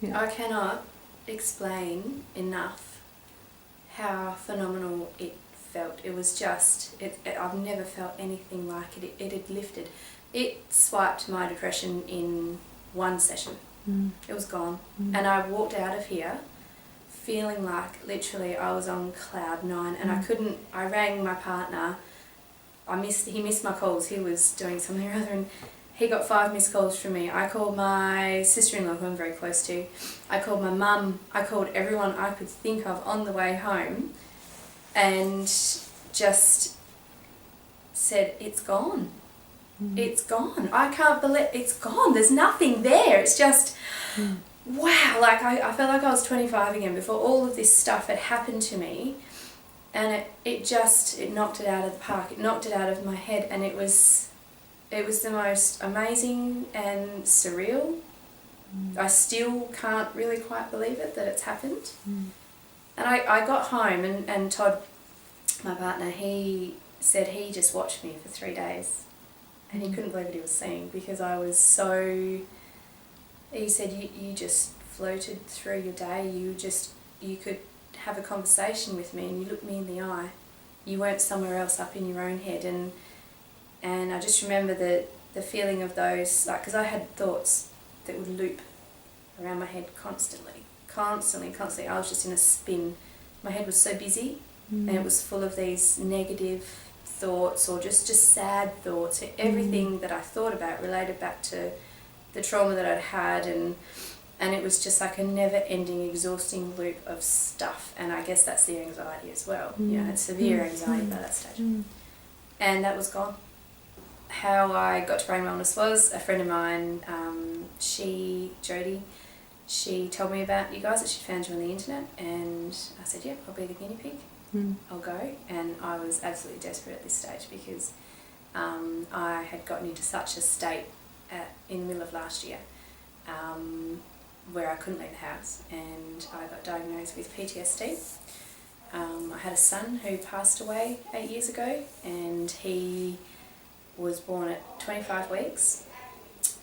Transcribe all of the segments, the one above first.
Yeah. I cannot explain enough how phenomenal it felt. It was just, I've never felt anything like it. It had lifted. It swiped my depression in one session. It was gone. And I walked out of here feeling like literally I was on cloud 9, and I rang my partner. He missed my calls. He was doing something or other, and he got 5 missed calls from me. I called my sister-in-law, who I'm very close to. I called my mum. I called everyone I could think of on the way home, and just said, it's gone. It's gone. I can't believe it's gone. There's nothing there. It's just, wow. Like I felt like I was 25 again before all of this stuff had happened to me. And it knocked it out of the park. It knocked it out of my head, and it was the most amazing and surreal. I still can't really quite believe it that it's happened. And I got home, and Todd, my partner, he said he just watched me for 3 days, and he couldn't believe what he was seeing, because I was so, he said, you just floated through your day. You could have a conversation with me and you looked me in the eye. You weren't somewhere else up in your own head. And I just remember the feeling of those, like, because I had thoughts that would loop around my head constantly. I was just in a spin. My head was so busy, and it was full of these negative thoughts, or just sad thoughts. Everything that I thought about related back to the trauma that I'd had, and it was just like a never-ending, exhausting loop of stuff. And I guess that's the anxiety as well. I had severe anxiety by that stage. And that was gone. How I got to brain wellness was a friend of mine, Jodie, she told me about you guys, that she found you on the internet, and I said, yeah, I'll be the guinea pig. I'll go. And I was absolutely desperate at this stage, because I had gotten into such a state in the middle of last year, where I couldn't leave the house, and I got diagnosed with PTSD. I had a son who passed away 8 years ago, and he was born at 25 weeks,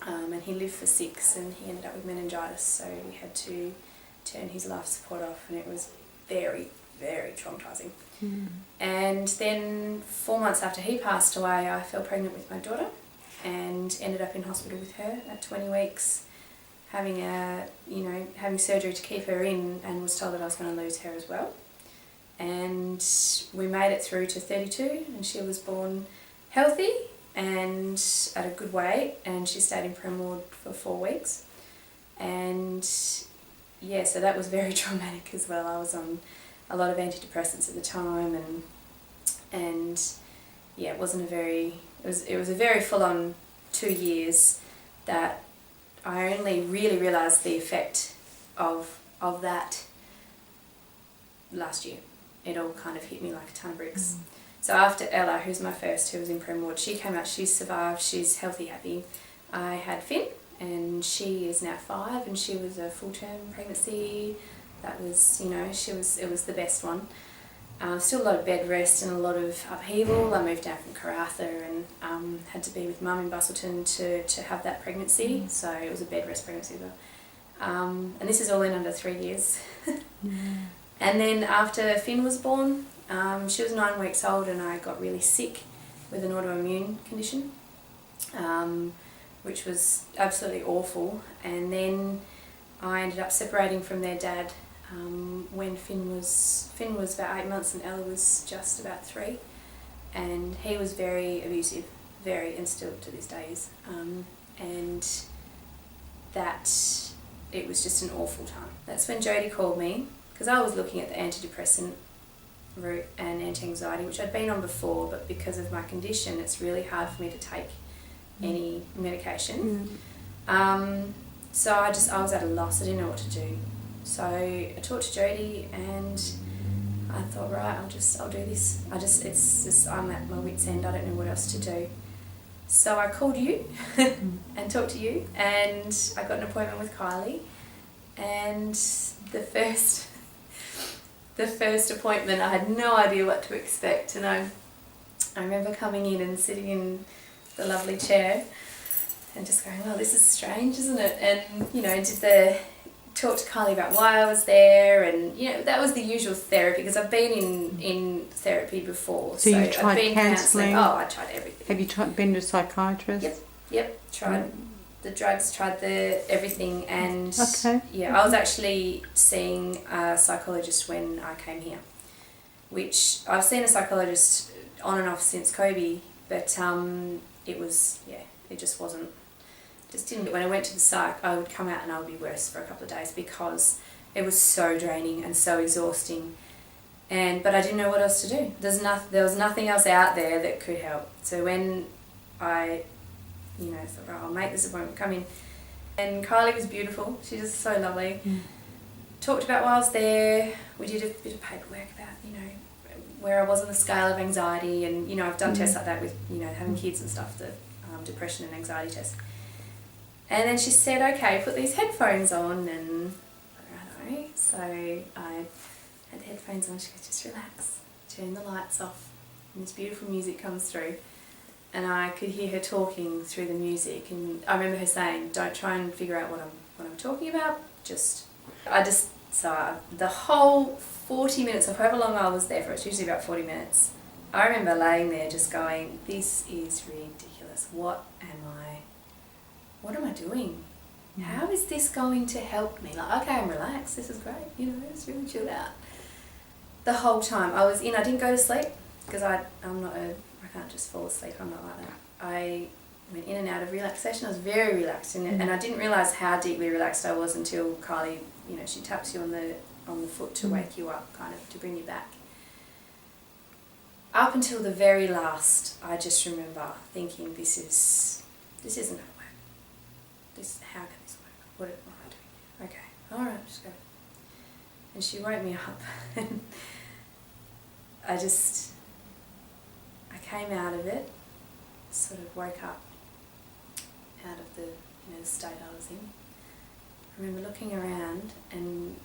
and he lived for 6, and he ended up with meningitis, so we had to turn his life support off, and it was very, very traumatising. And then 4 months after he passed away, I fell pregnant with my daughter, and ended up in hospital with her at 20 weeks, having surgery to keep her in, and was told that I was going to lose her as well. And we made it through to 32, and she was born healthy and at a good weight, and she stayed in prem ward for 4 weeks. And yeah, so that was very traumatic as well. I was on a lot of antidepressants at the time, and yeah, it was a very full-on 2 years that I only really realised the effect of that last year. It all kind of hit me like a ton of bricks. So after Ella, who's my first, who was in prem ward, she came out, she's survived, she's healthy, happy. I had Finn, and she is now 5, and she was a full-term pregnancy. That was, it was the best one. Still a lot of bed rest and a lot of upheaval. I moved down from Karratha, and had to be with Mum in Bustleton to have that pregnancy, so it was a bed rest pregnancy as well. And this is all in under 3 years. And then after Finn was born, she was 9 weeks old, and I got really sick with an autoimmune condition, which was absolutely awful. And then I ended up separating from their dad when Finn was about 8 months, and Ella was just about 3, and he was very abusive, and still to this day is, and that it was just an awful time. That's when Jodie called me, because I was looking at the antidepressant route and anti-anxiety, which I'd been on before, but because of my condition it's really hard for me to take any medication. So I was at a loss. I didn't know what to do. So I talked to Jodie, and I thought, right, I'll do this. I'm at my wit's end. I don't know what else to do. So I called you and talked to you, and I got an appointment with Kylie. And the first appointment, I had no idea what to expect, and I remember coming in and sitting in the lovely chair and just going, well, this is strange, isn't it? And talked to Kylie about why I was there, and that was the usual therapy, because I've been in therapy before. So you tried I've been counselling? Oh, I tried everything. Have you been to a psychiatrist? Yep. Tried the drugs, tried the everything, and okay. I was actually seeing a psychologist when I came here, which I've seen a psychologist on and off since Kobe, but it was it just wasn't. Just didn't. When I went to the psych, I would come out and I would be worse for a couple of days, because it was so draining and so exhausting. But I didn't know what else to do. There was nothing else out there that could help. So when I, thought, right, I'll make this appointment, come in. And Kylie was beautiful. She was so lovely. Talked about why I was there. We did a bit of paperwork about, where I was on the scale of anxiety, and I've done tests like that with, having kids and stuff, the depression and anxiety test. And then she said, okay, put these headphones on, and righto. So I had the headphones on. She goes, just relax, turn the lights off, and this beautiful music comes through. And I could hear her talking through the music, and I remember her saying, don't try and figure out what I'm talking about, the whole 40 minutes, or however long I was there for, it's usually about 40 minutes, I remember laying there just going, this is ridiculous, what am I doing? How is this going to help me? Like, okay, I'm relaxed, this is great, it's really chilled out. The whole time I didn't go to sleep, because I can't just fall asleep, I'm not like that. I went in and out of relaxation. I was very relaxed, and I didn't realise how deeply relaxed I was until Kylie, she taps you on the foot to wake you up, kind of, to bring you back. Up until the very last, I just remember thinking, this isn't going to work. How can this work? What am I doing? Okay, alright, just go. And she woke me up, and I came out of it, sort of woke up out of the state I was in. I remember looking around, and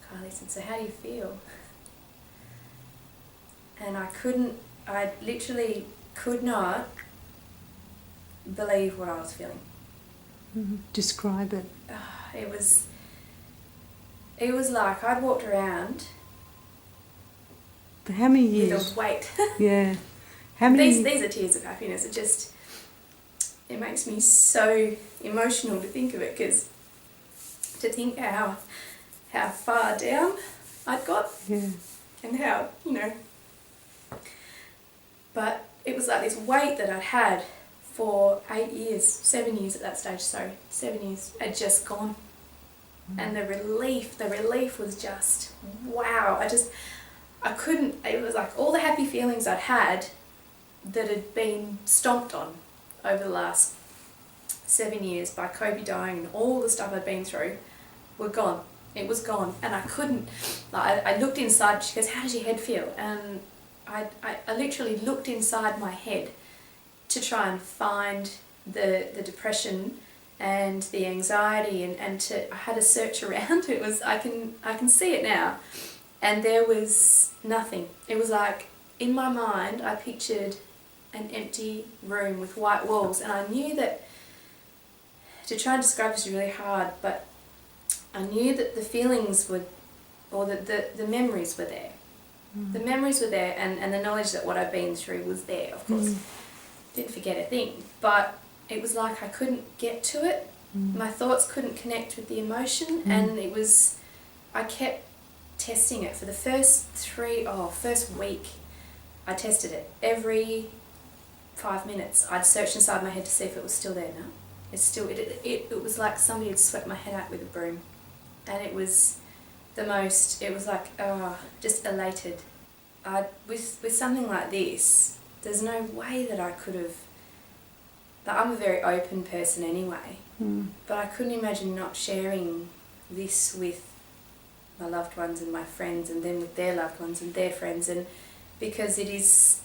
Kylie said, so how do you feel? And I literally could not believe what I was feeling. Describe it. It was like I'd walked around. For how many years? With a weight. Yeah. How many? These are tears of happiness. It makes me so emotional to think of it, because to think how far down I'd got. Yeah. And how, but it was like this weight that I'd had for 7 years at that stage, 7 years, had just gone. And the relief was just, wow. I couldn't, it was like all the happy feelings I'd had that had been stomped on over the last 7 years by Kobe dying and all the stuff I'd been through were gone. It was gone, and I couldn't, I looked inside, she goes, how does your head feel? And I literally looked inside my head to try and find the depression and the anxiety, and I had to search around. It was, I can see it now, and there was nothing. It was like, in my mind, I pictured an empty room with white walls, and I knew that, to try and describe this is really hard, but I knew that the feelings would, or that the memories were there. The memories were there, and the knowledge that what I'd been through was there, of course. Didn't forget a thing, but it was like I couldn't get to it. My thoughts couldn't connect with the emotion, and it was, I kept testing it for the first week. I tested it every 5 minutes. I'd search inside my head to see if it was still there. No, it's still, it was like somebody had swept my head out with a broom, and it was the most, it was like, just elated. With something like this, there's no way that I could have, I'm a very open person anyway, but I couldn't imagine not sharing this with my loved ones and my friends, and then with their loved ones and their friends, and because it is,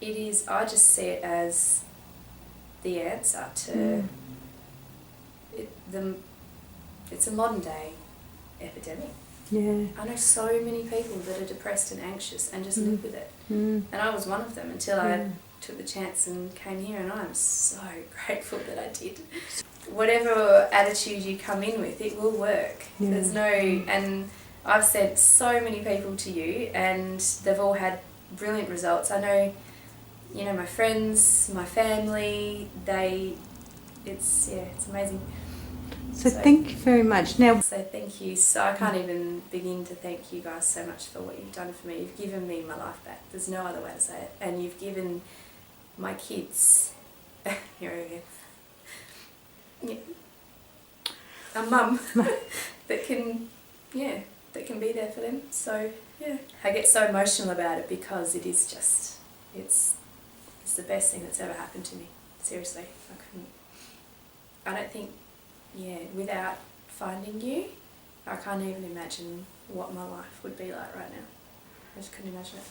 I just see it as the answer to it's a modern day epidemic. Yeah. I know so many people that are depressed and anxious and just live with it. And I was one of them until I took the chance and came here, and I'm so grateful that I did. whatever attitude you come in with, it will work. Yeah. There's no, and I've said so many people to you, and they've all had brilliant results. I know, you know, my friends, my family, it's amazing. So thank you very much. Now, So thank you. So I can't even begin to thank you guys so much for what you've done for me. You've given me my life back. There's no other way to say it. And you've given my kids, here again, a mum that can be there for them. So yeah, I get so emotional about it because it is just, it's the best thing that's ever happened to me. Seriously, I don't think, without finding you, I can't even imagine what my life would be like right now. I just couldn't imagine it.